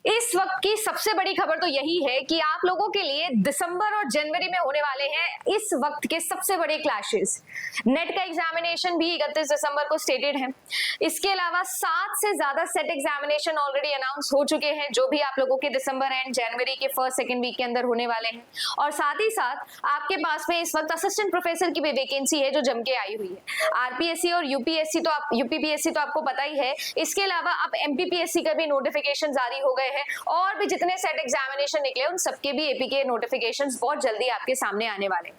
इस वक्त की सबसे बड़ी खबर तो यही है कि आप लोगों के लिए दिसंबर और जनवरी में होने वाले हैं इस वक्त के सबसे बड़े क्लैशेस। नेट का एग्जामिनेशन भी 31 दिसंबर को स्टेटेड है। इसके अलावा 7 से ज्यादा सेट एग्जामिनेशन ऑलरेडी अनाउंस हो चुके हैं, जो भी आप लोगों के दिसंबर एंड जनवरी के फर्स्ट सेकंड वीक के अंदर होने वाले हैं। और साथ ही साथ आपके पास में इस वक्त असिस्टेंट प्रोफेसर की भी वैकेंसी है जो जम के आई हुई है। आरपीएससी और यूपीपीएससी तो आपको पता ही है। इसके अलावा अब एमपीपीएससी का भी नोटिफिकेशन जारी हो गए हैं और भी जितने सेट एग्जामिनेशन निकले उन सबके भी एपी के नोटिफिकेशंस बहुत जल्दी आपके सामने आने वाले हैं।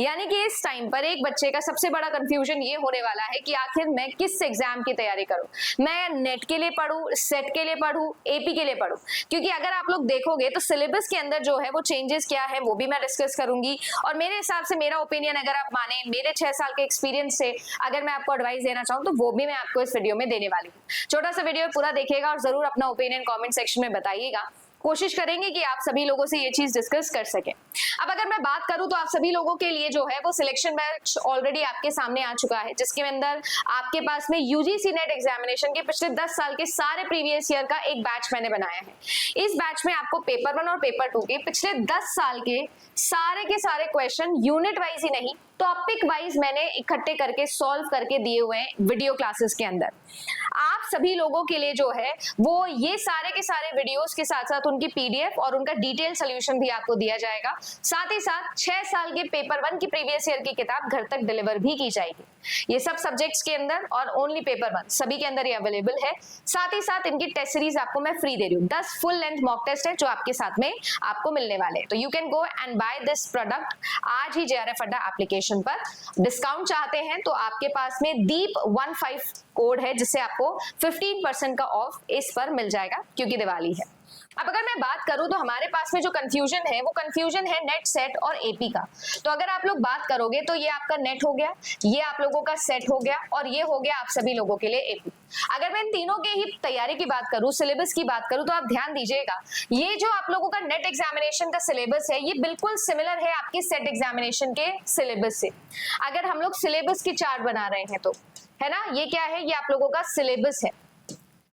यानी कि इस टाइम पर एक बच्चे का सबसे बड़ा कंफ्यूजन ये होने वाला है कि आखिर मैं किस एग्जाम की तैयारी करूं, मैं नेट के लिए पढूं, सेट के लिए पढूं, एपी के लिए पढूं। क्योंकि अगर आप लोग देखोगे तो सिलेबस के अंदर जो है वो चेंजेस क्या है वो भी मैं डिस्कस करूंगी। और मेरे हिसाब से मेरा ओपिनियन अगर आप माने, मेरे 6 साल के एक्सपीरियंस से अगर मैं आपको एडवाइस देना चाहूँ तो वो भी मैं आपको इस वीडियो में देने वाली हूँ। छोटा सा वीडियो पूरा देखिएगा और जरूर अपना ओपिनियन कॉमेंट सेक्शन में बताइएगा। कोशिश करेंगे कि आप सभी लोगों से ये चीज डिस्कस कर सकें। अब अगर मैं बात करूं तो आप सभी लोगों के लिए जो है वो सिलेक्शन बैच ऑलरेडी आपके सामने आ चुका है, जिसके अंदर आपके पास में यूजीसी नेट एग्जामिनेशन के पिछले 10 साल के सारे प्रीवियस ईयर का एक बैच मैंने बनाया है। इस बैच में आपको पेपर 1 और पेपर 2 के पिछले 10 साल के सारे क्वेश्चन यूनिट वाइज ही नहीं, टॉपिक वाइज मैंने इकट्ठे करके सॉल्व करके दिए हुए हैं वीडियो क्लासेस के अंदर। आप सभी लोगों के लिए जो है वो ये सारे के सारे वीडियोस के साथ साथ उनकी पीडीएफ और उनका डिटेल सोल्यूशन भी आपको दिया जाएगा। साथ ही साथ 6 साल के पेपर 1 की प्रीवियस ईयर की किताब घर तक डिलीवर भी की जाएगी। ये सब सब्जेक्ट्स के अंदर और ओनली पेपर 1 सभी के अंदर ये अवेलेबल है। साथ ही साथ इनकी टेस्ट सीरीज आपको मैं फ्री दे रही हूँ। 10 फुल लेंथ मॉक टेस्ट है जो आपके साथ में आपको मिलने वाले हैं। तो you can go and buy this product आज ही जेआरएफ अड्डा एप्लीकेशन पर। डिस्काउंट चाहते हैं तो आपके पास में दीप15 कोड है जिससे आपको 15% का ऑफ इस पर मिल जाएगा क्योंकि दिवाली है। अब अगर मैं बात करूं तो हमारे पास में जो कंफ्यूजन है वो कंफ्यूजन है नेट, सेट और एपी का। तो अगर आप लोग बात करोगे तो ये आपका नेट हो गया, ये आप लोगों का सेट हो गया और ये हो गया आप सभी लोगों के लिए एपी। अगर मैं इन तीनों के ही तैयारी की बात करूं, सिलेबस की बात करूं, तो आप ध्यान दीजिएगा ये जो आप लोगों का नेट एग्जामिनेशन का सिलेबस है ये बिल्कुल सिमिलर है आपके सेट एग्जामिनेशन के सिलेबस से। अगर हम लोग सिलेबस की चार्ट बना रहे हैं तो है ना, ये क्या है, ये आप लोगों का सिलेबस है।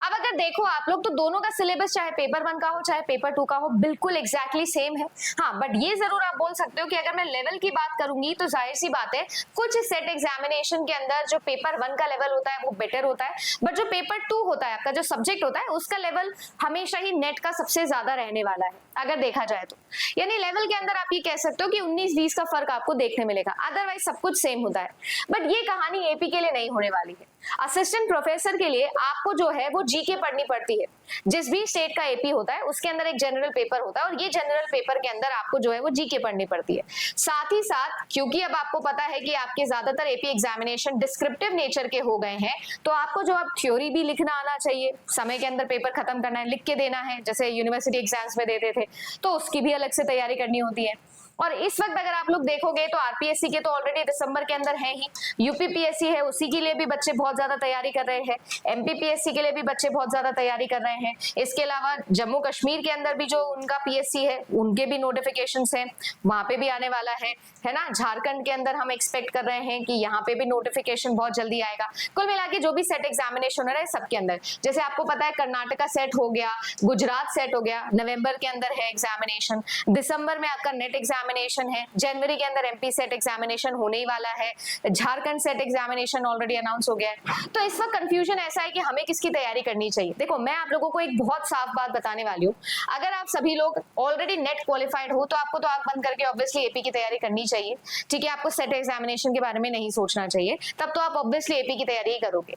अब अगर देखो आप लोग तो दोनों का सिलेबस चाहे पेपर 1 का हो चाहे पेपर 2 का हो बिल्कुल एग्जैक्टली सेम है। हाँ, बट ये जरूर आप बोल सकते हो कि अगर मैं लेवल की बात करूंगी तो जाहिर सी बात है कुछ सेट एग्जामिनेशन के अंदर जो पेपर 1 का लेवल होता है वो बेटर होता है, बट जो पेपर 2 होता है आपका जो सब्जेक्ट होता है उसका लेवल हमेशा ही नेट का सबसे ज्यादा रहने वाला है अगर देखा जाए तो। यानी लेवल के अंदर आप ये कह सकते हो कि 19-20 का फर्क आपको देखने मिलेगा, अदरवाइज सब कुछ सेम होता है। बट ये कहानी एपी के लिए नहीं होने वाली है। असिस्टेंट प्रोफेसर के लिए आपको जो है वो जीके पढ़नी पड़ती है। जिस भी स्टेट का एपी होता है उसके अंदर एक जनरल पेपर होता है और ये जनरल पेपर के अंदर आपको जो है वो जीके पढ़नी पड़ती है। साथ ही साथ क्योंकि अब आपको पता है कि आपके ज्यादातर एपी एग्जामिनेशन डिस्क्रिप्टिव नेचर के हो गए हैं तो आपको जो अब थ्योरी भी लिखना आना चाहिए, समय के अंदर पेपर खत्म करना है, लिख के देना है जैसे यूनिवर्सिटी एग्जाम्स में देते थे, तो उसकी भी अलग से तैयारी करनी होती है। और इस वक्त अगर आप लोग देखोगे तो आरपीएससी के तो ऑलरेडी दिसंबर के अंदर है ही, यूपीपीएससी है उसी के लिए भी बच्चे बहुत ज्यादा तैयारी कर रहे हैं, एमपीपीएससी के लिए भी बच्चे बहुत ज्यादा तैयारी कर रहे हैं। इसके अलावा जम्मू कश्मीर के अंदर भी जो उनका पीएससी है उनके भी नोटिफिकेशंस हैं, वहां पे भी आने वाला है ना। झारखंड के अंदर हम एक्सपेक्ट कर रहे हैं कि यहाँ पे भी नोटिफिकेशन बहुत जल्दी आएगा। कुल मिला के जो भी सेट एग्जामिनेशन हो रहा है सबके अंदर, जैसे आपको पता है कर्नाटका सेट हो गया, गुजरात सेट हो गया, नवंबर के अंदर है एग्जामिनेशन, दिसंबर में आपका नेट एग्जामिनेशन है, जनवरी के अंदर एमपी सेट एग्जामिनेशन होने ही वाला है, Jharkhand set examination already announce हो गया है। तो इस वक्त कंफ्यूजन ऐसा है कि हमें किसकी तैयारी करनी चाहिए। देखो मैं आप लोगों को एक बहुत साफ बात बताने वाली हूँ, अगर आप सभी लोग ऑलरेडी नेट क्वालिफाइड हो तो आपको तो आंख बंद करके ऑब्वियसली एपी की तैयारी करनी चाहिए, ठीक है। आपको सेट एग्जामिनेशन के बारे में नहीं सोचना चाहिए, तब तो आप ऑब्वियसली एपी की तैयारी ही करोगे।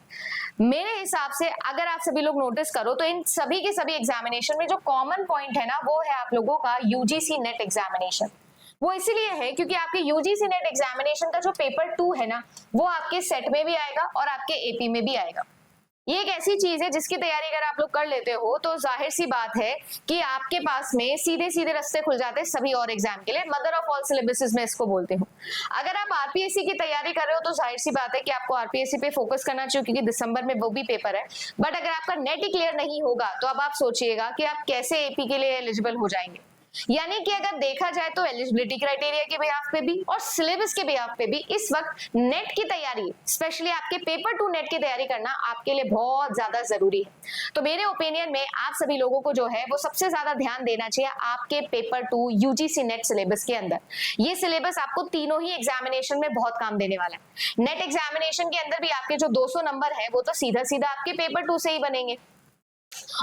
मेरे हिसाब से अगर आप सभी लोग नोटिस करो तो इन सभी के सभी एग्जामिनेशन में जो कॉमन पॉइंट है ना वो है आप लोगों का यूजीसी नेट एग्जामिनेशन। वो इसीलिए है क्योंकि आपके यूजीसी नेट एग्जामिनेशन का जो पेपर 2 है ना वो आपके सेट में भी आएगा और आपके एपी में भी आएगा। ये एक ऐसी चीज है जिसकी तैयारी अगर आप लोग कर लेते हो तो जाहिर सी बात है कि आपके पास में सीधे सीधे रास्ते खुल जाते हैं सभी और एग्जाम के लिए। मदर ऑफ ऑल सिलेबसेस में इसको बोलते हूँ। अगर आप आरपीएससी की तैयारी कर रहे हो तो जाहिर सी बात है कि आपको आरपीएससी पे फोकस करना चाहिए क्योंकि दिसंबर में वो भी पेपर है। बट अगर आपका नेट ही क्लियर नहीं होगा तो अब आप सोचिएगा कि आप कैसे एपी के लिए एलिजिबल हो जाएंगे। यानी कि अगर देखा जाए तो एलिजिबिलिटी क्राइटेरिया के बिहाफ पे भी और सिलेबस के बिहाफ पे भी इस वक्त नेट की तैयारी, स्पेशली आपके पेपर 2 नेट की तैयारी करना आपके लिए बहुत ज्यादा जरूरी है। तो मेरे ओपिनियन में आप सभी लोगों को जो है वो सबसे ज्यादा ध्यान देना चाहिए आपके पेपर 2 यूजीसी नेट सिलेबस के अंदर। ये सिलेबस आपको तीनों ही एग्जामिनेशन में बहुत काम देने वाला है। नेट एग्जामिनेशन के अंदर भी आपके जो 200 नंबर है वो तो सीधा सीधा आपके पेपर 2 से ही बनेंगे।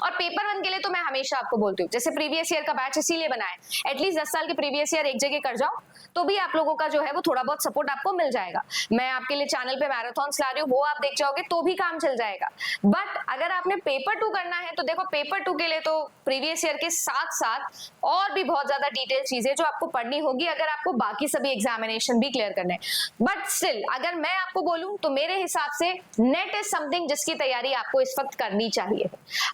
और पेपर 1 के लिए तो मैं हमेशा आपको बोलती हूँ, जैसे प्रीवियस ईयर का बैच इसीलिए बनाया, एटलीस्ट 10 साल के प्रीवियस ईयर एक जगह कर जाओ तो भी आप लोगों का जो है वो थोड़ा बहुत सपोर्ट आपको मिल जाएगा। मैं आपके लिए चैनल पे मैराथन्स ला रही हूँ, वो आप देख जाओगे तो भी काम चल जाएगा। बट अगर आपने पेपर 2 करना है तो देखो, पेपर 2 के लिए तो प्रीवियस ईयर के साथ साथ और भी बहुत ज्यादा डिटेल चीजें जो आपको पढ़नी होगी अगर आपको बाकी सभी एग्जामिनेशन भी क्लियर करने हैं। बट स्टिल अगर मैं आपको बोलूं तो मेरे हिसाब से नेट इज समथिंग जिसकी तैयारी आपको इस वक्त करनी चाहिए।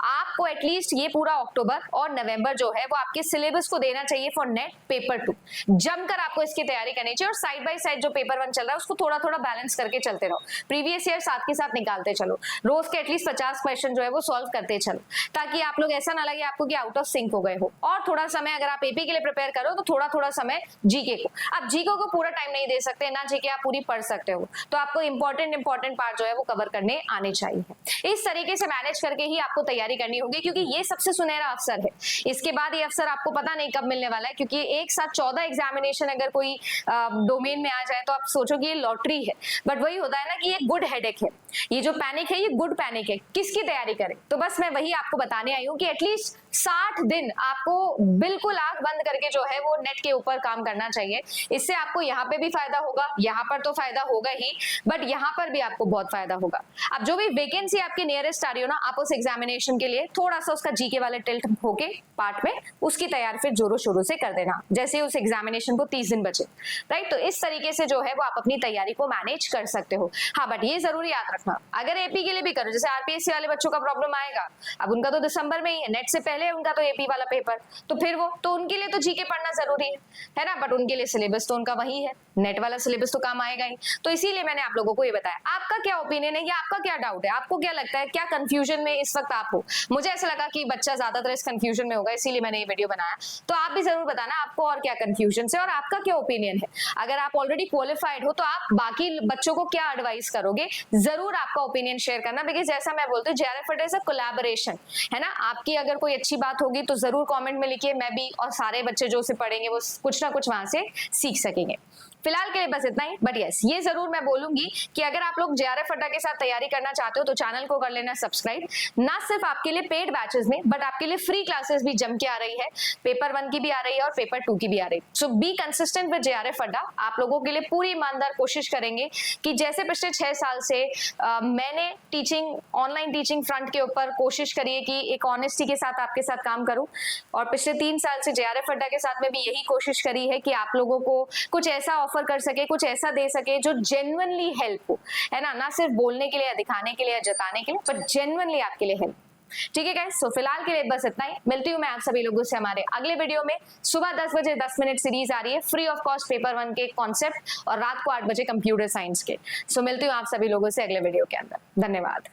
आपको एटलीस्ट ये पूरा अक्टूबर और नवंबर जो है वो आपके सिलेबस को देना चाहिए फॉर नेट पेपर 2। जमकर आपको इसकी तैयारी करनी चाहिए और साइड बाय साइड जो पेपर 1 चल रहा है उसको थोड़ा थोड़ा बैलेंस करके चलते रहो। प्रीवियस ईयर साथ के साथ निकालते चलो, रोज के एटलीस्ट 50 क्वेश्चन जो है वो सॉल्व करते चलो, ताकि आप लोग ऐसा ना लगे आपको कि आउट ऑफ सिंक हो गए हो। और थोड़ा समय अगर आप एपी के लिए प्रिपेयर करो तो थोड़ा थोड़ा समय जीके को, आप जीके को पूरा टाइम नहीं दे सकते ना, जीके आप पूरी पढ़ सकते हो, तो आपको इंपॉर्टेंट पार्ट जो है वो कवर करने आने चाहिए। इस तरीके से मैनेज करके ही आपको तैयारी करनी होगी, क्योंकि ये सबसे सुनहरा अवसर है। इसके बाद ये अवसर आपको पता नहीं कब मिलने वाला है, क्योंकि एक साथ 14 एग्जामिनेशन अगर कोई डोमेन में आ जाए तो आप सोचो कि ये लॉटरी है। बट वही होता है ना कि ये गुड हेडेक है, ये जो पैनिक है ये गुड पैनिक है। किसकी तैयारी करें, तो बस मैं वही आपको बताने आई हूँ कि एटलीस्ट 60 दिन आपको बिल्कुल आंख बंद करके जो है वो नेट के ऊपर काम करना चाहिए। इससे आपको यहाँ पे भी फायदा होगा, यहाँ पर तो फायदा होगा ही, बट यहाँ पर भी आपको बहुत फायदा होगा। अब जो भी वैकेंसी आपके नियरेस्ट आ रही हो ना, आप उस एग्जामिनेशन के लिए थोड़ा सा उसका जीके वाले टिल्ट होके पार्ट में उसकी तैयारी फिर जोरों शोरों से कर देना, जैसे उस एग्जामिनेशन को 30 दिन बचे, राइट। तो इस तरीके से जो है वो आप अपनी तैयारी को मैनेज कर सकते हो। हाँ, बट ये जरूर याद रखना, अगर एपी के लिए भी करो, जैसे आरपीएससी वाले बच्चों का प्रॉब्लम आएगा, अब उनका तो दिसंबर में ही है, नेट से पहले उनका तो एपी वाला पेपर, तो फिर वो तो उनके लिए तो जीके पढ़ना जरूरी है ना, बट उनके लिए सिलेबस तो उनका वही है, नेट वाला सिलेबस तो काम आएगा ही। तो इसीलिए मैंने आप लोगों को ये बताया। आपका क्या ओपिनियन है या आपका क्या डाउट है, आपको क्या लगता है, क्या कंफ्यूजन में इस वक्त आप हो? मुझे ऐसा लगा कि बच्चा ज्यादातर इस कंफ्यूजन में होगा, इसीलिए मैंने ये वीडियो बनाया। तो आप भी जरूर बताना आपको और क्या कंफ्यूजन है और आपका क्या ओपिनियन है। अगर आप ऑलरेडी क्वालिफाइड हो तो आप बाकी बच्चों को क्या एडवाइस करोगे, जरूर आपका ओपिनियन शेयर करना, बिकॉज जैसा मैं बोलती हूँ जेआरएफ इज अ कोलैबोरेशन, है ना। आपकी अगर कोई अच्छी बात होगी तो जरूर कमेंट में लिखिए, मैं भी और सारे बच्चे जो उसे पढ़ेंगे वो कुछ ना कुछ वहां से सीख सकेंगे। फिलहाल के लिए बस इतना ही, बट यस ये जरूर मैं बोलूंगी कि अगर आप लोग जेआरएफ अड्डा के साथ तैयारी करना चाहते हो तो चैनल को कर लेना सब्सक्राइब। ना सिर्फ आपके लिए पेड बैचेस में, बट आपके लिए फ्री क्लासेस भी जम के आ रही है, पेपर 1 की भी आ रही है और पेपर 2 की भी आ रही है। सो बी कंसिस्टेंट विद जेआरएफ अड्डा। आप लोगों के लिए पूरी ईमानदार कोशिश करेंगे कि जैसे पिछले 6 साल से मैंने टीचिंग, ऑनलाइन टीचिंग फ्रंट के ऊपर कोशिश करी है कि एक ऑनेस्टी के साथ आपके साथ काम करूं, और पिछले 3 साल से जेआरएफ अड्डा के साथ में भी यही कोशिश करी है कि आप लोगों को कुछ ऐसा ऑफर कर सके, कुछ ऐसा दे सके जो जेन्युइनली हेल्प हो, है ना सिर्फ बोलने के लिए या दिखाने के लिए या जताने के लिए, पर जेन्युइनली आपके लिए हेल्प। ठीक है गाइस, सो फिलहाल के लिए बस इतना ही। मिलती हूँ मैं आप सभी लोगों से हमारे अगले वीडियो में। सुबह 10 बजे 10 मिनट सीरीज आ रही है फ्री ऑफ कॉस्ट पेपर 1 के कॉन्सेप्ट, और रात को 8 बजे कंप्यूटर साइंस के। सो मिलती हूँ आप सभी लोगों से अगले वीडियो के अंदर। धन्यवाद।